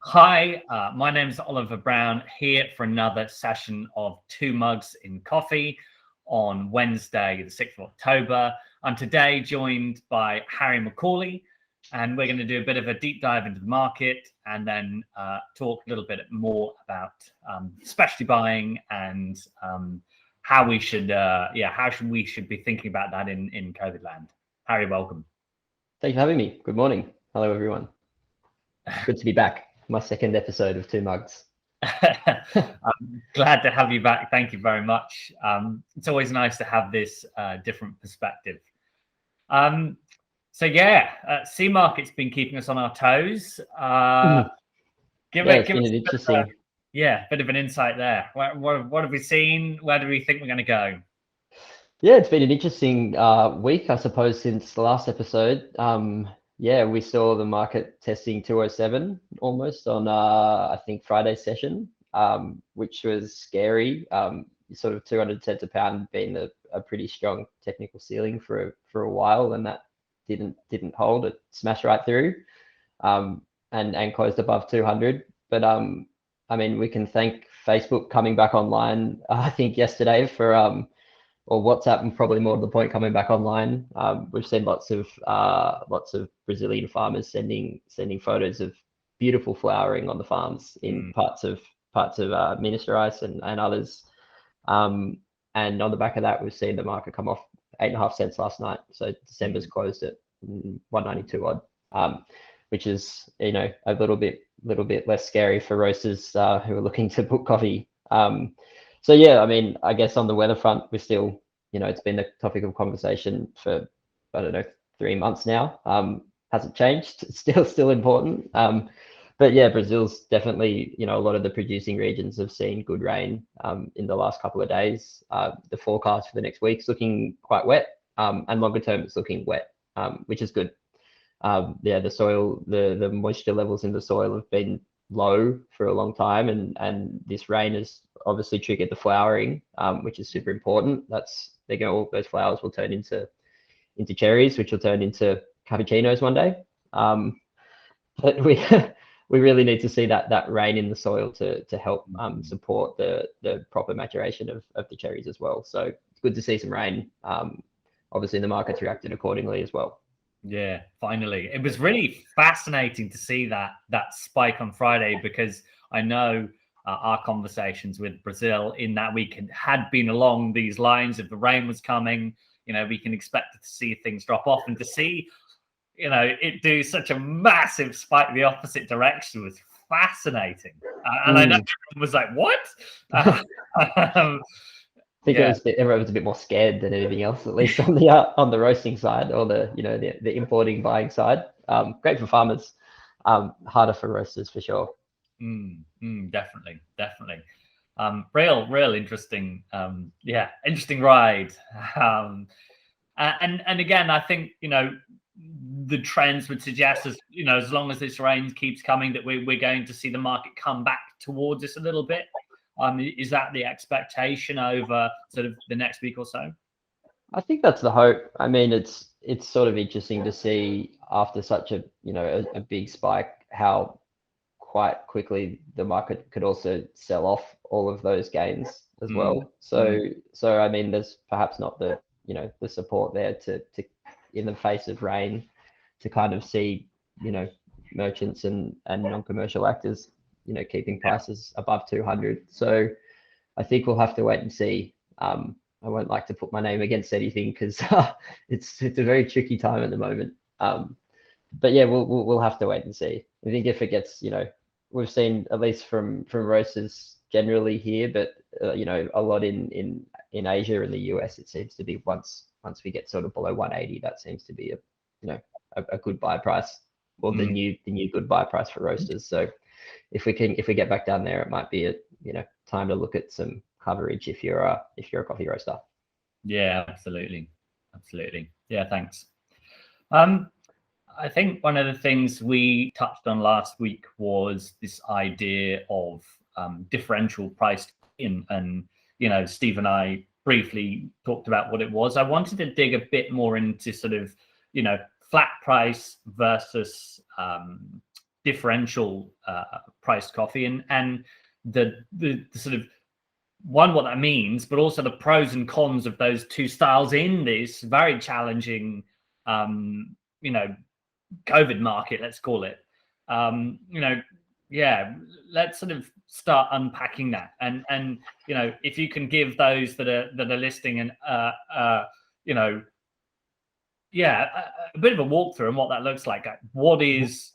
Hi, my name is Oliver Brown, here for another session of Two Mugs in Coffee on Wednesday, the 6th of October. I'm today joined by Harry Mcauley, and we're going to do a bit of a deep dive into the market and then talk a little bit more about specialty buying and how we should, we should be thinking about that in COVID land. Harry, welcome. Thank you for having me. Good morning. Hello, everyone. Good to be back. My second episode of Two Mugs. I'm glad to have you back. Thank you very much. It's always nice to have this different perspective. Sea market's been keeping us on our toes. Been an interesting. Bit of an insight there. What have we seen? Where do we think we're going to go? Yeah, it's been an interesting week, I suppose, since the last episode. We saw the market testing 207 almost on, I think, Friday's session, which was scary. Sort of 200 cents a pound being a pretty strong technical ceiling for a while, and that didn't hold. It smashed right through and closed above 200. But I mean, we can thank Facebook coming back online, I think, yesterday for or WhatsApp, and probably more to the point, coming back online. We've seen lots of Brazilian farmers sending photos of beautiful flowering on the farms in parts of Minas Gerais and others. And on the back of that, we've seen the market come off 8.5 cents last night. So December's closed at 192 odd, which is a little bit less scary for roasters who are looking to book coffee. I mean, I guess on the weather front, we're still, it's been the topic of conversation for, 3 months now. Hasn't changed. It's still important. Brazil's definitely, a lot of the producing regions have seen good rain in the last couple of days. The forecast for the next week's looking quite wet, and longer term it's looking wet, which is good. The soil, the moisture levels in the soil have been low for a long time, and this rain has obviously triggered the flowering, which is super important. All those flowers will turn into cherries, which will turn into cappuccinos one day. But we really need to see that rain in the soil to help support the proper maturation of the cherries as well. So it's good to see some rain. Obviously the market's reacted accordingly as well. Yeah, finally. It was really fascinating to see that spike on Friday, because I know our conversations with Brazil in that week had been along these lines. If the rain was coming, we can expect to see things drop off, and to see, it do such a massive spike the opposite direction was fascinating. And I know everyone was like, what? I think everyone was a bit more scared than anything else, at least on the roasting side, or the importing buying side. Great for farmers, harder for roasters for sure. Definitely. Real interesting. Interesting ride. And again, I think the trends would suggest, as long as this rain keeps coming, that we're going to see the market come back towards us a little bit. Is that the expectation over sort of the next week or so? I think that's the hope. I mean, it's sort of interesting to see after such a big spike how quite quickly the market could also sell off all of those gains as well. So I mean, there's perhaps not the the support there to in the face of rain to kind of see merchants and non-commercial actors keeping prices above 200. So I think we'll have to wait and see. I won't like to put my name against anything, because it's a very tricky time at the moment. We'll have to wait and see. I think if it gets, we've seen, at least from roasters generally here, but a lot in Asia and the US, it seems to be once we get sort of below 180, that seems to be a good buy price, or the new good buy price for roasters. So if we get back down there, it might be a time to look at some coverage if you're a coffee roaster. Yeah, absolutely. Yeah, thanks. I think one of the things we touched on last week was this idea of differential price, and Steve and I briefly talked about what it was. I wanted to dig a bit more into sort of flat price versus differential priced coffee, and the sort of what that means, but also the pros and cons of those two styles in this very challenging, COVID market, let's call it. Let's sort of start unpacking that, and if you can give those that are listening and a bit of a walkthrough on what that looks like. What is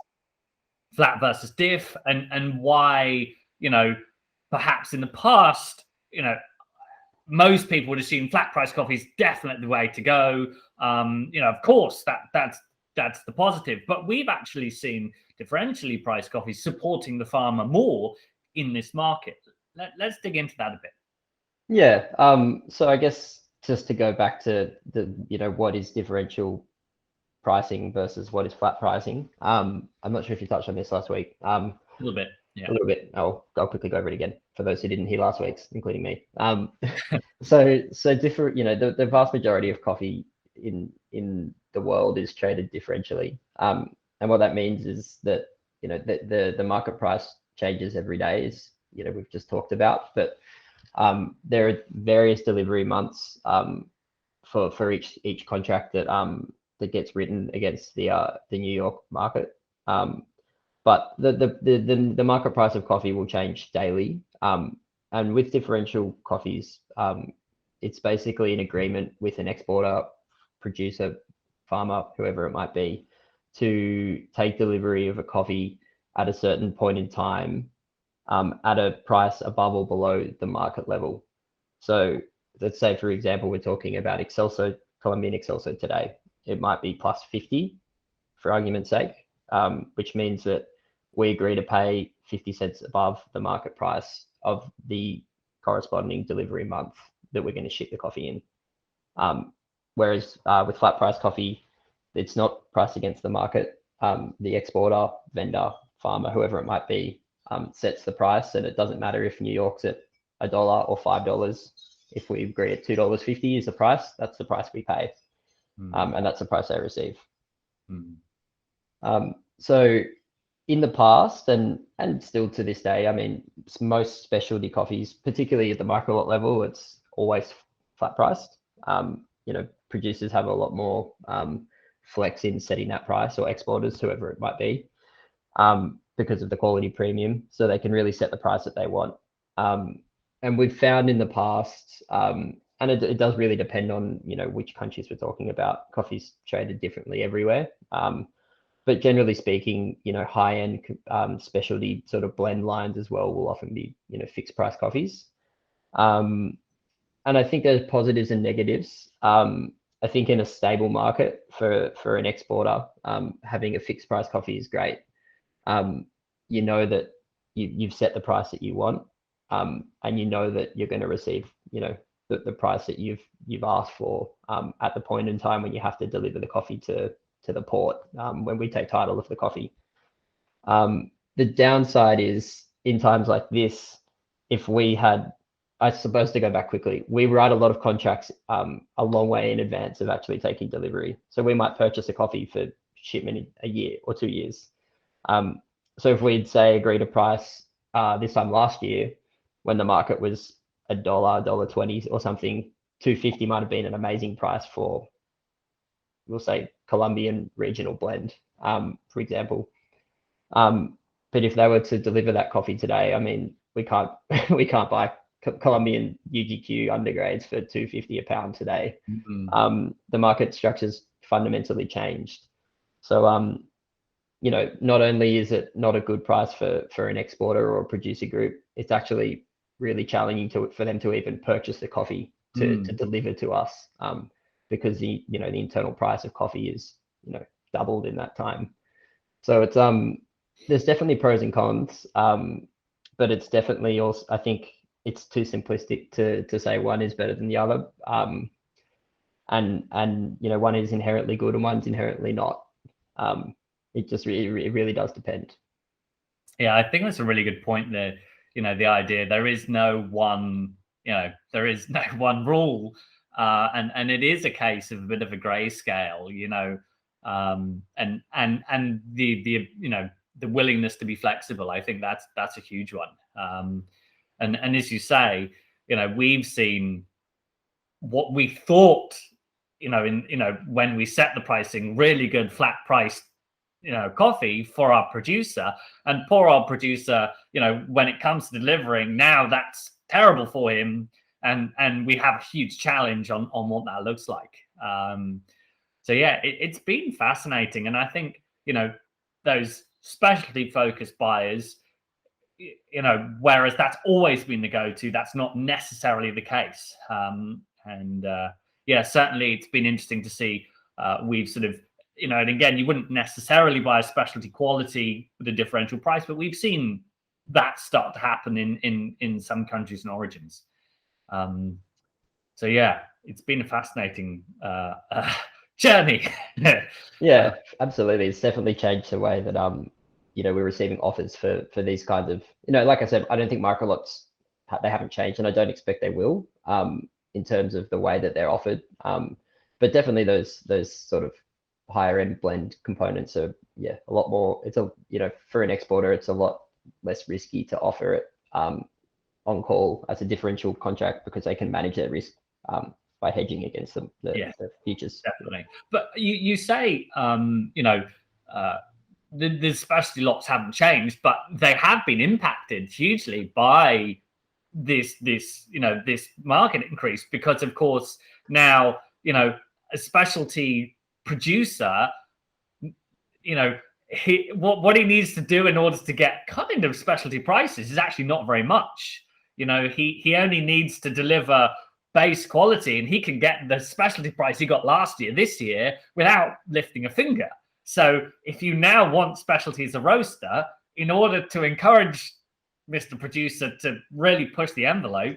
flat versus diff, and why, perhaps in the past, most people would assume flat price coffee is definitely the way to go. Of course, that's the positive, but we've actually seen differentially priced coffee supporting the farmer more in this market. Let's dig into that a bit. Yeah. So I guess just to go back to the, what is differential pricing versus what is flat pricing. I'm not sure if you touched on this last week. A little bit. Yeah. A little bit. I'll quickly go over it again for those who didn't hear last week's, including me. So different. The vast majority of coffee in the world is traded differentially. And what that means is that the market price changes every day, as we've just talked about. But there are various delivery months for each contract that gets written against the New York market. But the market price of coffee will change daily. And with differential coffees, it's basically an agreement with an exporter, producer, farmer, whoever it might be, to take delivery of a coffee at a certain point in time at a price above or below the market level. So let's say, for example, we're talking about Colombian Excelso today. It might be plus 50 for argument's sake, which means that we agree to pay 50 cents above the market price of the corresponding delivery month that we're going to ship the coffee in. Whereas with flat price coffee, it's not priced against the market. The exporter, vendor, farmer, whoever it might be, sets the price, and it doesn't matter if New York's at $1 or $5. If we agree at $2.50 is the price, that's the price we pay, and that's the price they receive. So in the past, and still to this day, I mean, most specialty coffees, particularly at the micro lot level, it's always flat priced. Producers have a lot more flex in setting that price, or exporters, whoever it might be, because of the quality premium. So they can really set the price that they want. And we've found in the past, and it does really depend on, which countries we're talking about. Coffee's traded differently everywhere. But generally speaking, high-end specialty sort of blend lines as well will often be, fixed price coffees. And I think there's positives and negatives. I think in a stable market for an exporter, having a fixed price coffee is great. That you've set the price that you want, and that you're going to receive, the price that you've asked for at the point in time when you have to deliver the coffee to the port, when we take title of the coffee. The downside is, in times like this, if we had, I suppose, to go back quickly, we write a lot of contracts a long way in advance of actually taking delivery. So we might purchase a coffee for shipment in a year or 2 years. So if we'd say agreed a price this time last year, when the market was $1, $1.20 or something, $2.50 might have been an amazing price for, we'll say, Colombian regional blend, for example. But if they were to deliver that coffee today, I mean, we can't buy Colombian UGQ undergrades for $2.50 a pound today. The market structure's fundamentally changed. So not only is it not a good price for an exporter or a producer group, it's actually really challenging for them to even purchase the coffee to deliver to us, because the internal price of coffee is doubled in that time. So it's there's definitely pros and cons, but it's definitely also, I think it's too simplistic to say one is better than the other, and one is inherently good and one's inherently not. It really does depend. Yeah, I think that's a really good point there. The idea there is no one, there is no one rule, and it is a case of a bit of a grey scale, and the the willingness to be flexible. I think that's a huge one. And as you say, we've seen what we thought, when we set the pricing, really good flat price, coffee for our producer, and poor old producer, when it comes to delivering, now that's terrible for him. And we have a huge challenge on what that looks like. So yeah, it's been fascinating. And I think, those specialty focused buyers, whereas that's always been the go-to, that's not necessarily the case. And yeah, certainly it's been interesting to see. We've sort of, and again, you wouldn't necessarily buy a specialty quality with a differential price, but we've seen that start to happen in some countries and origins. So yeah, it's been a fascinating journey. Yeah, absolutely. It's definitely changed the way that we're receiving offers for these kinds of, like I said, I don't think microlots, they haven't changed, and I don't expect they will, in terms of the way that they're offered. But definitely those sort of higher end blend components are, a lot more. It's for an exporter, it's a lot less risky to offer it on call as a differential contract, because they can manage their risk by hedging against the futures. Definitely. But you say, the specialty lots haven't changed, but they have been impacted hugely by this market increase, because of course now, a specialty producer, what he needs to do in order to get kind of specialty prices is actually not very much. He only needs to deliver base quality, and he can get the specialty price he got last year, this year, without lifting a finger. So if you now want specialty as a roaster, in order to encourage Mr. Producer to really push the envelope,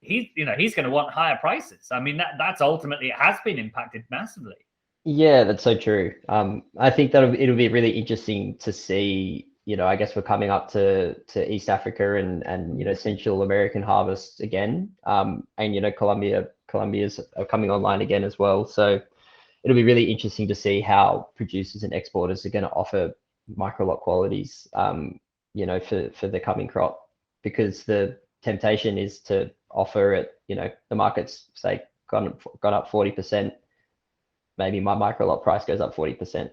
he's going to want higher prices. I mean, that's ultimately, it has been impacted massively. Yeah, that's so true. I think that it'll be really interesting to see. I guess we're coming up to East Africa and Central American harvests again, and Colombia's are coming online again as well. So it'll be really interesting to see how producers and exporters are going to offer microlot qualities, for the coming crop, because the temptation is to offer it. The market's say gone up 40%. Maybe my microlot price goes up 40%.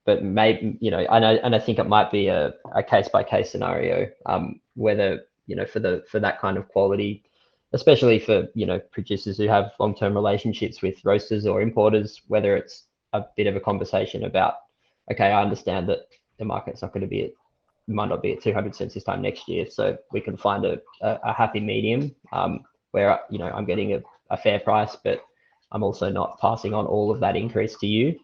But maybe, I think it might be a case by case scenario, whether, for that kind of quality, especially for, producers who have long-term relationships with roasters or importers, whether it's a bit of a conversation about, okay, I understand that the market's not going to be might not be at 200 cents this time next year. So we can find a happy medium, where, I'm getting a fair price, but I'm also not passing on all of that increase to you.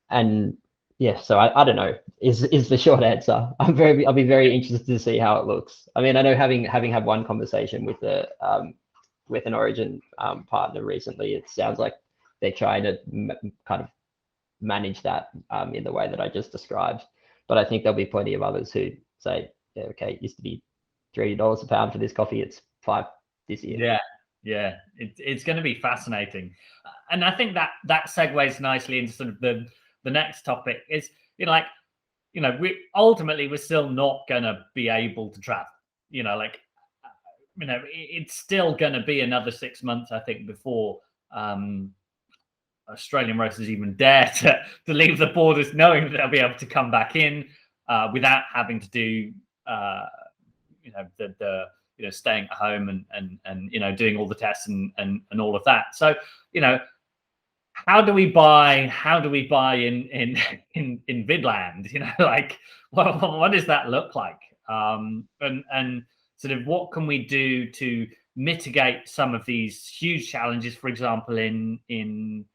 And yeah, so I don't know, is the short answer. I'll be very interested to see how it looks. I mean, I know having had one conversation with an origin partner recently, it sounds like they're trying to kind of manage that in the way that I just described. But I think there'll be plenty of others who say, yeah, okay, it used to be $3 a pound for this coffee, it's $5 this year. Yeah, it's going to be fascinating. And I think that segues nicely into sort of the next topic is, we're still not going to be able to travel, it's still going to be another 6 months, I think, before Australian roasters even dare to leave the borders, knowing that they'll be able to come back in without having to do, staying at home and doing all the tests and all of that. So, how do we buy in Vidland? What does that look like? And sort of what can we do to mitigate some of these huge challenges, for example, in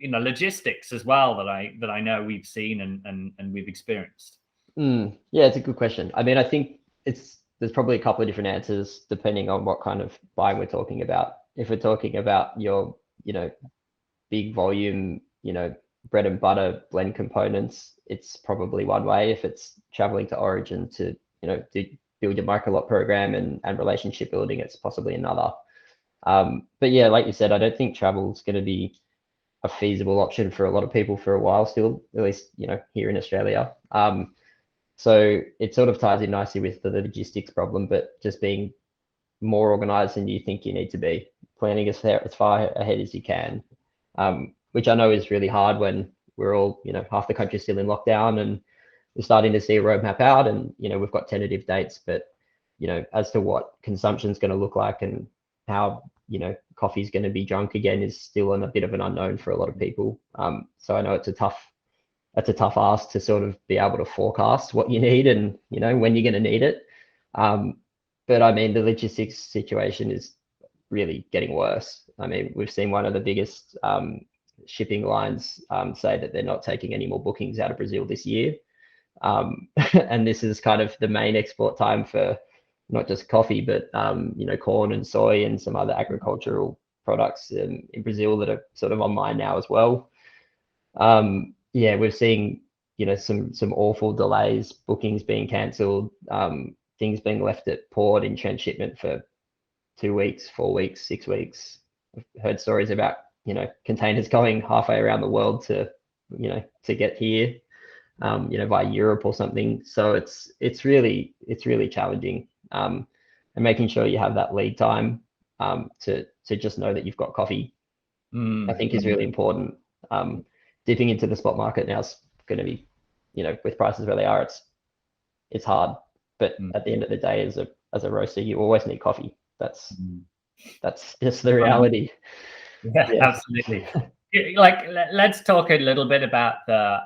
logistics as well, that I know we've seen and we've experienced? Yeah, it's a good question. I mean, I think there's probably a couple of different answers depending on what kind of buying we're talking about. If we're talking about your, big volume, bread and butter blend components, it's probably one way. If it's traveling to origin to, build your microlot program and relationship building, it's possibly another. But yeah, like you said, I don't think travel is going to be a feasible option for a lot of people for a while still, at least, here in Australia. So it sort of ties in nicely with the logistics problem, but just being more organized than you think you need to be, planning as far ahead as you can, which I know is really hard when we're all, half the country's still in lockdown, and we're starting to see a roadmap out, and, we've got tentative dates, but, as to what consumption is going to look like and how, coffee is going to be drunk again is still a bit of an unknown for a lot of people. So I know it's a tough ask to sort of be able to forecast what you need and, when you're going to need it. But I mean, the logistics situation is really getting worse. I mean, we've seen one of the biggest shipping lines say that they're not taking any more bookings out of Brazil this year. And this is kind of the main export time for not just coffee, but, corn and soy and some other agricultural products in Brazil that are sort of on mine now as well. Yeah, we're seeing, some awful delays, bookings being cancelled, things being left at port in transshipment for 2 weeks, 4 weeks, 6 weeks. I've heard stories about, containers going halfway around the world to get here, via Europe or something. So it's really challenging. And making sure you have that lead time to just know that you've got coffee, I think is really important. Dipping into the spot market now is going to be, with prices where they are, it's hard. But at the end of the day, as a roaster, you always need coffee. That's just the reality. Yeah, absolutely. Like, let's talk a little bit about the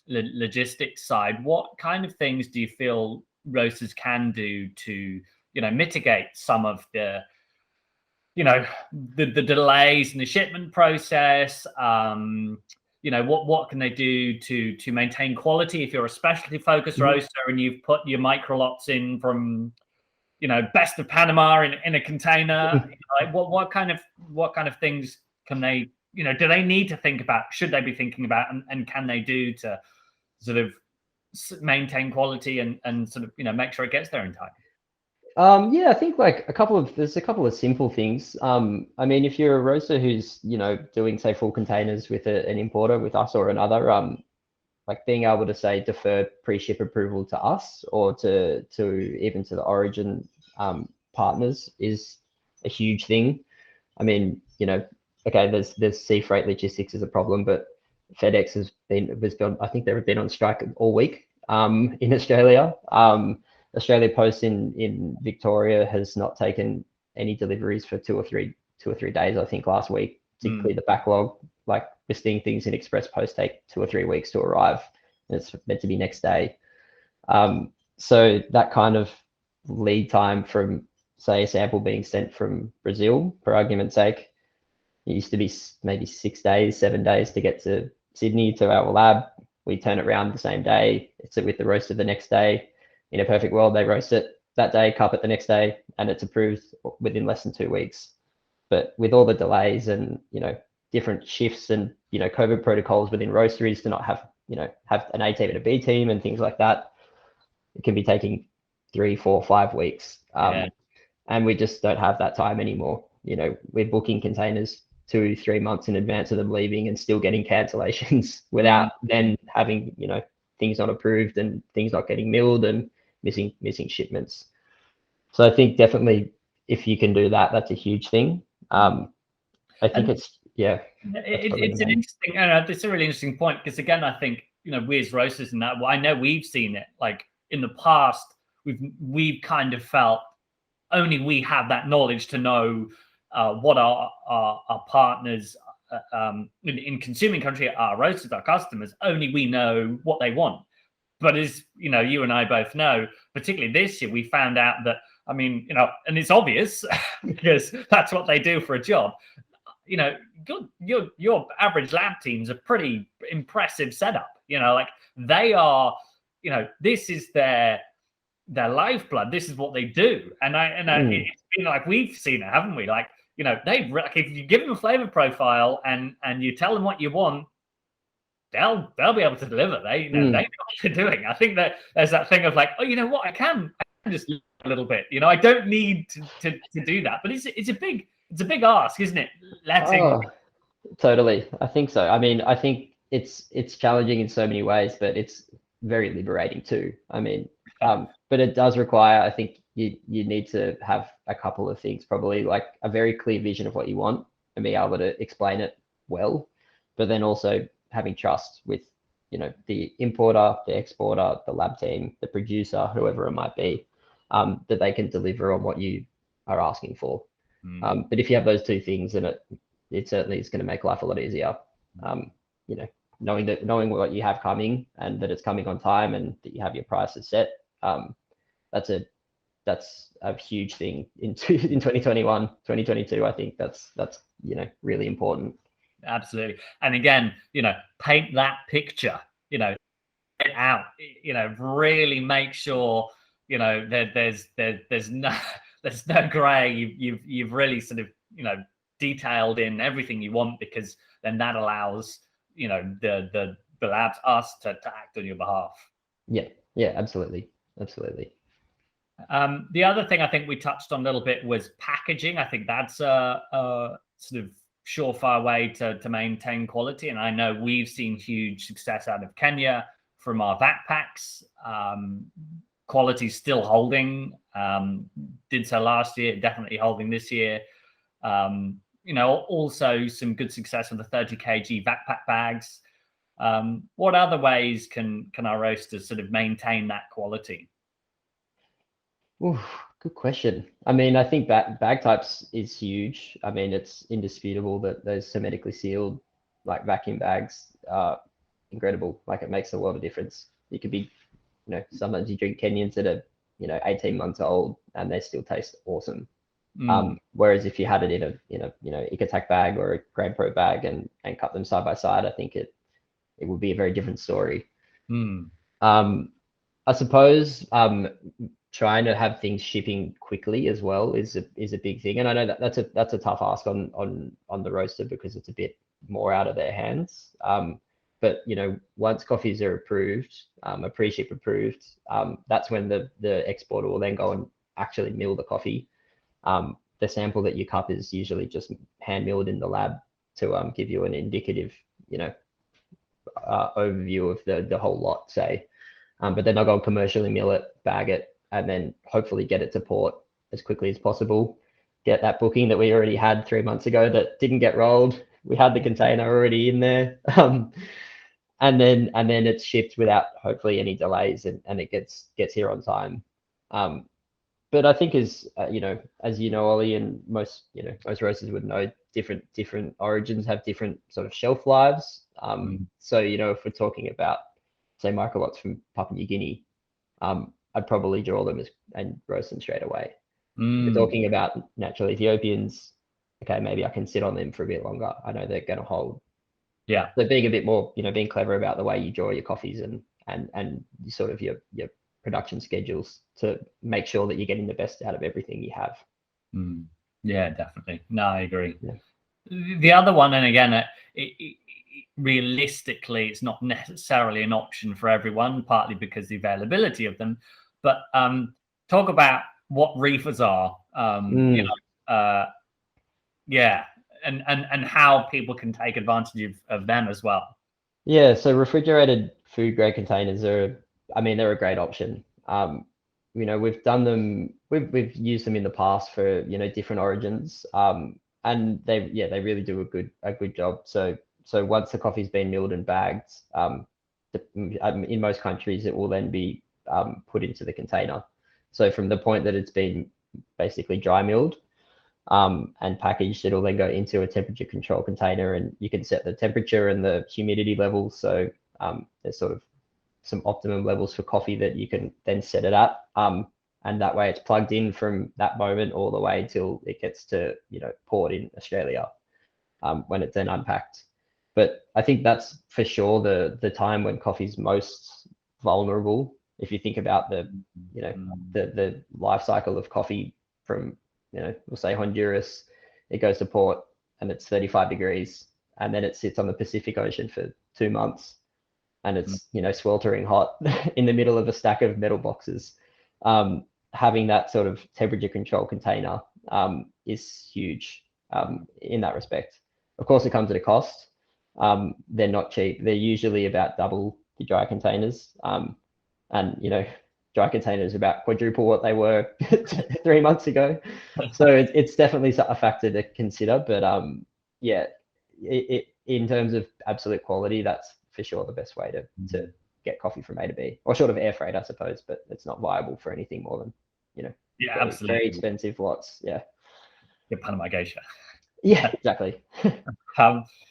logistics side. What kind of things do you feel roasters can do to, mitigate some of the, the delays in the shipment process? What can they do to maintain quality if you're a specialty focused roaster and you've put your micro lots in from, best of Panama in a container? Like what kind of things can they, do they need to think about, should they be thinking about, and can they do to sort of maintain quality and sort of, make sure it gets there in time? Yeah, I think there's a couple of simple things. I mean, if you're a roaster who's, doing, say, full containers with an importer, with us or another, like being able to, say, defer pre-ship approval to us or to even to the origin partners is a huge thing. I mean, okay, there's sea freight logistics is a problem, but FedEx has been, I think they've been on strike all week in Australia. Australia Post in Victoria has not taken any deliveries for two or three days, I think, last week, to clear the backlog. Like, we're seeing things in Express Post take 2 or 3 weeks to arrive, and it's meant to be next day. So that kind of lead time from, say, a sample being sent from Brazil, for argument's sake, it used to be maybe 6 days, 7 days to get to Sydney to our lab. We turn it around the same day. It's with the roaster the next day. In a perfect world, they roast it that day, cup it the next day, and it's approved within less than 2 weeks. But with all the delays and, different shifts and, COVID protocols within roasteries to not have an A team and a B team and things like that, it can be taking 3, 4, 5 weeks. And we just don't have that time anymore. We're booking containers 2, 3 months in advance of them leaving and still getting cancellations without then having, things not approved and things not getting milled and missing shipments. So I think definitely if you can do that, that's a huge thing. I think it's an interesting. It's a really interesting point, because again, I think, we as roasters and that, well, I know we've seen it, like in the past, we've kind of felt only we have that knowledge to know what our partners in consuming country, our roasters, our customers, only we know what they want. But as you and I both know, particularly this year, we found out that, I mean, and it's obvious because that's what they do for a job. Your average lab team's a pretty impressive setup. Like, they are, this is their lifeblood. This is what they do. And it's been like, we've seen it, haven't we? Like, if you give them a flavor profile and you tell them what you want, they'll be able to deliver. They know what they're doing. I think that there's that thing of like, oh, you know what, I can just a little bit. I don't need to do that. But it's a big ask, isn't it? Totally. I think so. I mean, I think it's challenging in so many ways, but it's very liberating too. I mean, but it does require, I think you need to have a couple of things, probably like a very clear vision of what you want and be able to explain it well, but then also having trust with, the importer, the exporter, the lab team, the producer, whoever it might be, that they can deliver on what you are asking for. But if you have those two things, then it certainly is going to make life a lot easier. You know, knowing what you have coming and that it's coming on time and that you have your prices set. That's a huge thing in 2021, 2022. I think that's really important. Absolutely. And again, paint that picture, it out, really make sure, that there's no gray. You've really sort of, detailed in everything you want, because then that allows, the labs, us to act on your behalf. Yeah, absolutely. The other thing I think we touched on a little bit was packaging. I think that's a sort of surefire way to maintain quality. And I know we've seen huge success out of Kenya from our vac packs. Quality still holding. Did so last year, definitely holding this year. Also some good success with the 30 kg vac pack bags. What other ways can our roasters sort of maintain that quality? Ooh, good question. I mean, I think bag types is huge. I mean, it's indisputable that those hermetically sealed, like vacuum bags, are incredible. Like, it makes a lot of difference. You could be, sometimes you drink Kenyans that are, 18 months old and they still taste awesome. Whereas if you had it in a Ikatak bag or a Grand Pro bag and cut them side by side, I think it would be a very different story. I suppose trying to have things shipping quickly as well is a big thing, and I know that's a tough ask on the roaster because it's a bit more out of their hands. But once coffees are approved, a pre-ship approved, that's when the exporter will then go and actually mill the coffee. The sample that you cup is usually just hand milled in the lab to give you an indicative, overview of the whole lot, say. But then they'll go commercially mill it, bag it, and then hopefully get it to port as quickly as possible. Get that booking that we already had 3 months ago that didn't get rolled. We had the container already in there. And then it's shipped without hopefully any delays, and it gets here on time. But I think as Ollie, and most roasters would know, different origins have different sort of shelf lives. So if we're talking about, say, microlots from Papua New Guinea, I'd probably draw them and roast them straight away. If we're talking about natural Ethiopians, okay, maybe I can sit on them for a bit longer. I know they're going to hold. Yeah. So being a bit more, being clever about the way you draw your coffees and sort of your production schedules to make sure that you're getting the best out of everything you have. Yeah, definitely. No, I agree. Yeah. The other one, and again, realistically, it's not necessarily an option for everyone, partly because the availability of them. But talk about what reefers are. And how people can take advantage of them as well. Yeah, so refrigerated food grade containers they're a great option. We've done them, we've used them in the past for different origins, and they really do a good job. So once the coffee's been milled and bagged, in most countries it will then be put into the container. So from the point that it's been basically dry milled and packaged, it'll then go into a temperature control container, and you can set the temperature and the humidity levels. So there's sort of some optimum levels for coffee that you can then set it at. And that way it's plugged in from that moment all the way until it gets to, port in Australia, when it's then unpacked. But I think that's for sure the time when coffee's most vulnerable. If you think about the life cycle of coffee from, we'll say Honduras, it goes to port and it's 35 degrees, and then it sits on the Pacific Ocean for 2 months. And it's sweltering hot in the middle of a stack of metal boxes. Having that sort of temperature control container is huge in that respect. Of course, it comes at a cost. They're not cheap. They're usually about double the dry containers. And, you know, dry containers are about quadruple what they were 3 months ago. So it's definitely a factor to consider. But yeah, in terms of absolute quality, that's for sure the best way to get coffee from A to B, or short of air freight, I suppose, but it's not viable for anything more than, you know, Yeah, very, absolutely. very expensive lots. Yeah. Your Panama geisha. Yeah, exactly.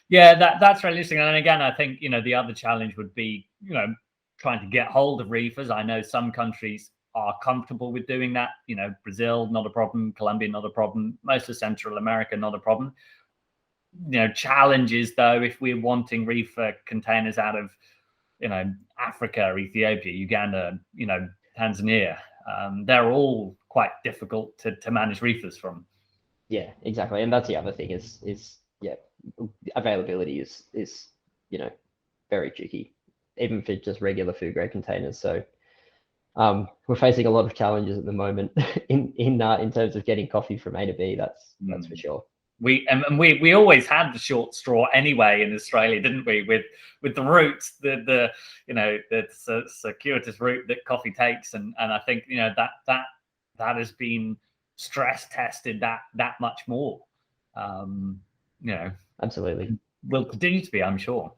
Yeah, that's really interesting. And again, I think, you know, the other challenge would be, you know, trying to get hold of reefers. I know some countries are comfortable with doing that. You know, Brazil, not a problem. Colombia, not a problem. Most of Central America, not a problem. You know, challenges though, if we're wanting reefer containers out of, you know, Africa, Ethiopia, Uganda, you know, Tanzania, they're all quite difficult to manage reefers from. Yeah, exactly. And that's the other thing is yeah, availability is, you know, very tricky, even for just regular food grade containers. So we're facing a lot of challenges at the moment in terms of getting coffee from A to B. That's for sure. We always had the short straw anyway in Australia, didn't we? With the routes, the you know, the circuitous route that coffee takes, and I think, you know, that has been stress tested that much more. You know, absolutely will continue to be, I'm sure.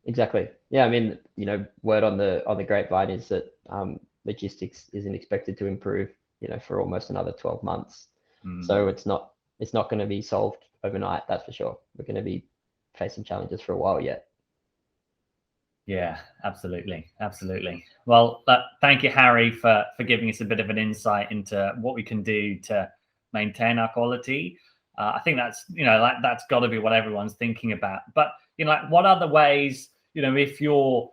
Exactly. Yeah, I mean, you know, word on the grapevine is that logistics isn't expected to improve, you know, for almost another 12 months. So it's not going to be solved overnight, that's for sure. We're going to be facing challenges for a while yet. Yeah, absolutely. Well, thank you, Harry, for giving us a bit of an insight into what we can do to maintain our quality. I think that's, you know, like that's got to be what everyone's thinking about. But, you know, like what other ways, you know, if you're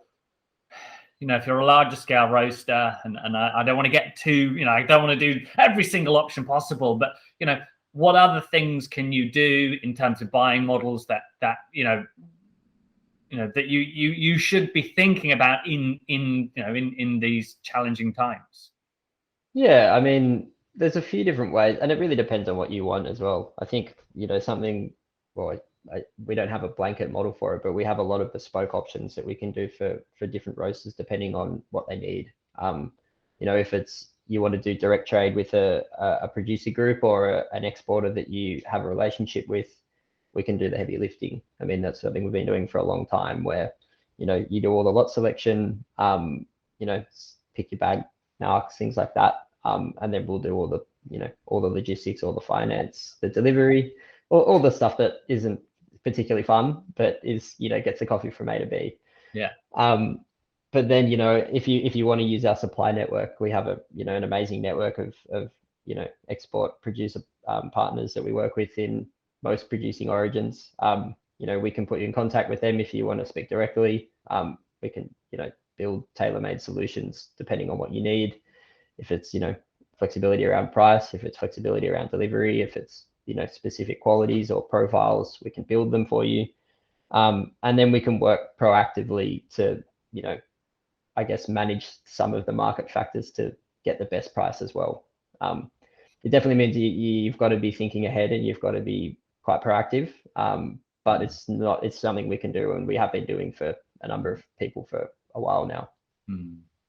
a larger scale roaster, and I don't want to get too, you know, I don't want to do every single option possible, but, you know, what other things can you do in terms of buying models that you know that you should be thinking about in these challenging times? Yeah, I mean, there's a few different ways, and it really depends on what you want as well. I think, you know, something, well, we don't have a blanket model for it, but we have a lot of bespoke options that we can do for different roasters depending on what they need. You know, if it's you want to do direct trade with a producer group or an exporter that you have a relationship with, we can do the heavy lifting. I mean, that's something we've been doing for a long time, where, you know, you do all the lot selection, you know, pick your bag, narcs, things like that. And then we'll do all the, you know, all the logistics, all the finance, the delivery, all the stuff that isn't particularly fun, but is, you know, gets the coffee from A to B. Yeah. But then, you know, if you want to use our supply network, we have an amazing network of you know, export producer partners that we work with in most producing origins. You know, we can put you in contact with them if you want to speak directly. We can, you know, build tailor-made solutions depending on what you need. If it's, you know, flexibility around price, if it's flexibility around delivery, if it's, you know, specific qualities or profiles, we can build them for you. And then we can work proactively to, you know, I guess, manage some of the market factors to get the best price as well. It definitely means you've got to be thinking ahead and you've got to be quite proactive. But it's something we can do, and we have been doing for a number of people for a while now.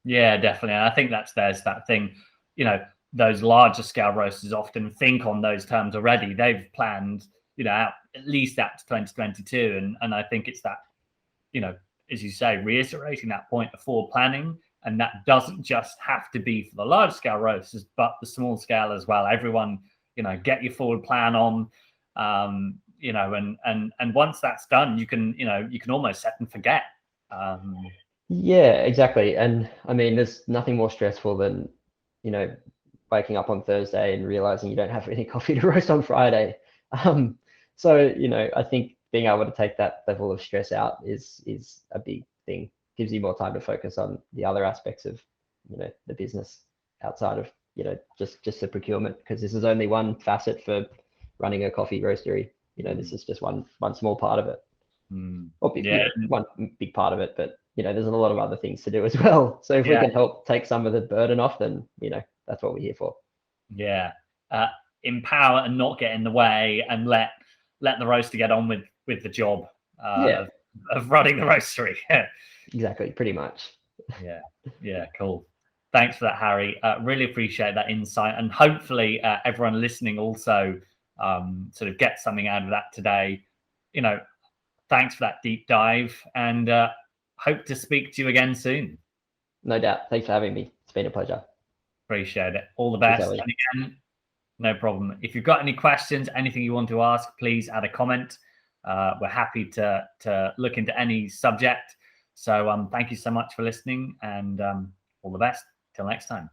Yeah, definitely. And I think there's that thing, you know, those larger scale roasters often think on those terms already. They've planned, you know, out at least out to 2022. And I think it's that, you know, as you say, reiterating that point of forward planning. And that doesn't just have to be for the large scale roasters, but the small scale as well. Everyone, you know, get your forward plan on, you know, and once that's done, you can almost set and forget. Yeah, exactly. And I mean, there's nothing more stressful than, you know, waking up on Thursday and realizing you don't have any coffee to roast on Friday. So, you know, I think being able to take that level of stress out is a big thing. Gives you more time to focus on the other aspects of, you know, the business outside of, you know, just the procurement, because this is only one facet for running a coffee roastery. You know, this is just one small part of it. Or big, Yeah, you know, one big part of it, but, you know, there's a lot of other things to do as well. So if we can help take some of the burden off, then, you know, that's what we're here for. Yeah. Empower and not get in the way, and let the roaster get on with the job Yeah. of running the roastery. Exactly, pretty much. Yeah, cool. Thanks for that, Harry. Really appreciate that insight, and hopefully everyone listening also sort of gets something out of that today. Thanks for that deep dive, and hope to speak to you again soon. No doubt. Thanks for having me. It's been a pleasure. Appreciate it. All the Cheers, best. Ellie. And again, no problem. If you've got any questions, anything you want to ask, please add a comment. We're happy to look into any subject. So thank you so much for listening, and all the best. Till next time.